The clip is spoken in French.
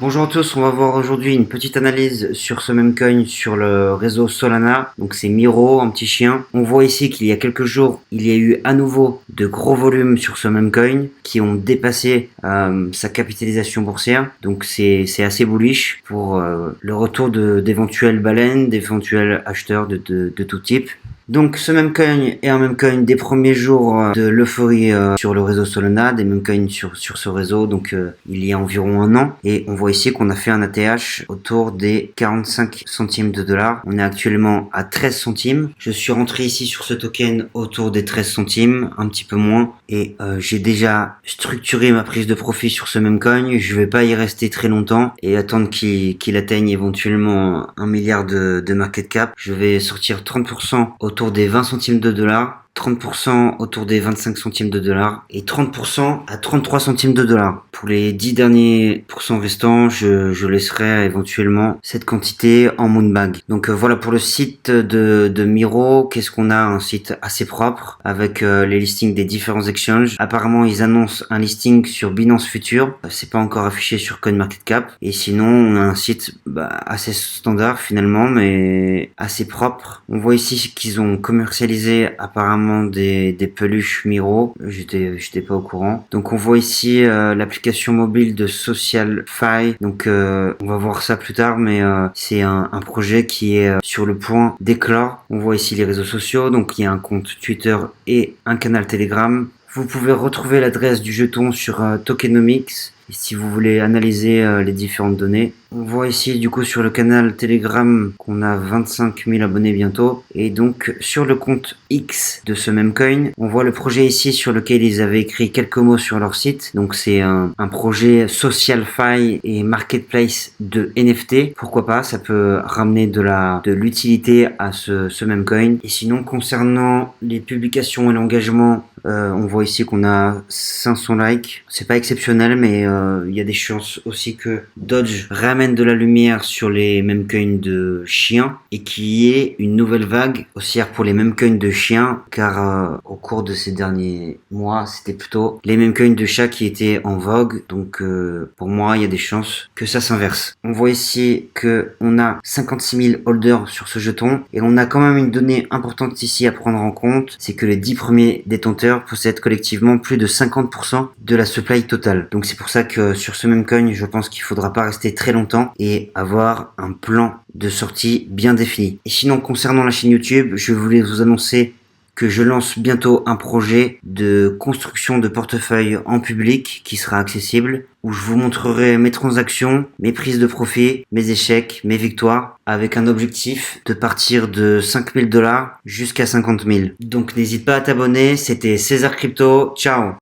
Bonjour à tous, on va voir aujourd'hui une petite analyse sur ce même coin sur le réseau Solana. Donc c'est Miro, un petit chien. On voit ici qu'il y a quelques jours, il y a eu à nouveau de gros volumes sur ce même coin qui ont dépassé sa capitalisation boursière. Donc c'est assez bullish pour le retour d'éventuelles baleines, d'éventuels acheteurs de tout type. Donc ce même coin est un même coin des premiers jours de l'euphorie sur le réseau Solana, des mêmes coins sur ce réseau, donc il y a environ un an. Et on voit ici qu'on a fait un ATH autour des 45 centimes de dollars. On est actuellement à 13 centimes. Je suis rentré ici sur ce token autour des 13 centimes, un petit peu moins. Et j'ai déjà structuré ma prise de profit sur ce même coin. Je vais pas y rester très longtemps et attendre qu'il atteigne éventuellement 1 milliard de market cap. Je vais sortir 30% autour des 20 centimes de dollars, 30% autour des 25 centimes de dollars et 30% à 33 centimes de dollars. Pour les 10 derniers pourcents restants, je laisserai éventuellement cette quantité en Moonbag. Donc voilà pour le site de Miro. Qu'est-ce qu'on a? Un site assez propre avec les listings des différents exchanges. Apparemment, ils annoncent un listing sur Binance Future. C'est pas encore affiché sur CoinMarketCap. Et sinon, on a un site assez standard finalement, mais assez propre. On voit ici qu'ils ont commercialisé apparemment des peluches Miro. J'étais pas au courant. Donc on voit ici l'application mobile de SocialFi. Donc on va voir ça plus tard, mais c'est un projet qui est sur le point d'éclore. On voit ici les réseaux sociaux. Donc il y a un compte Twitter et un canal Telegram. Vous pouvez retrouver l'adresse du jeton sur Tokenomics si vous voulez analyser les différentes données. On voit ici du coup sur le canal Telegram qu'on a 25 000 abonnés bientôt. Et donc sur le compte X de ce même coin, on voit le projet ici sur lequel ils avaient écrit quelques mots sur leur site. Donc c'est un projet SocialFi et Marketplace de NFT. Pourquoi pas, ça peut ramener de l'utilité à ce même coin. Et sinon concernant les publications et l'engagement, on voit ici qu'on a 500 likes. C'est pas exceptionnel, mais il y a des chances aussi que Dodge ramène de la lumière sur les mêmes coins de chiens et qu'il y ait une nouvelle vague haussière pour les mêmes coins de chiens, car au cours de ces derniers mois, c'était plutôt les mêmes coins de chats qui étaient en vogue. Donc pour moi, il y a des chances que ça s'inverse. On voit ici que on a 56 000 holders sur ce jeton et on a quand même une donnée importante ici à prendre en compte, c'est que les 10 premiers détenteurs possèdent collectivement plus de 50% de la supply totale. Donc c'est pour ça que sur ce même coin, je pense qu'il faudra pas rester très longtemps et avoir un plan de sortie bien défini. Et sinon, concernant la chaîne YouTube, je voulais vous annoncer que je lance bientôt un projet de construction de portefeuille en public qui sera accessible, où je vous montrerai mes transactions, mes prises de profit, mes échecs, mes victoires, avec un objectif de partir de 5 000 $ jusqu'à 50 000. Donc n'hésite pas à t'abonner, c'était César Crypto, ciao!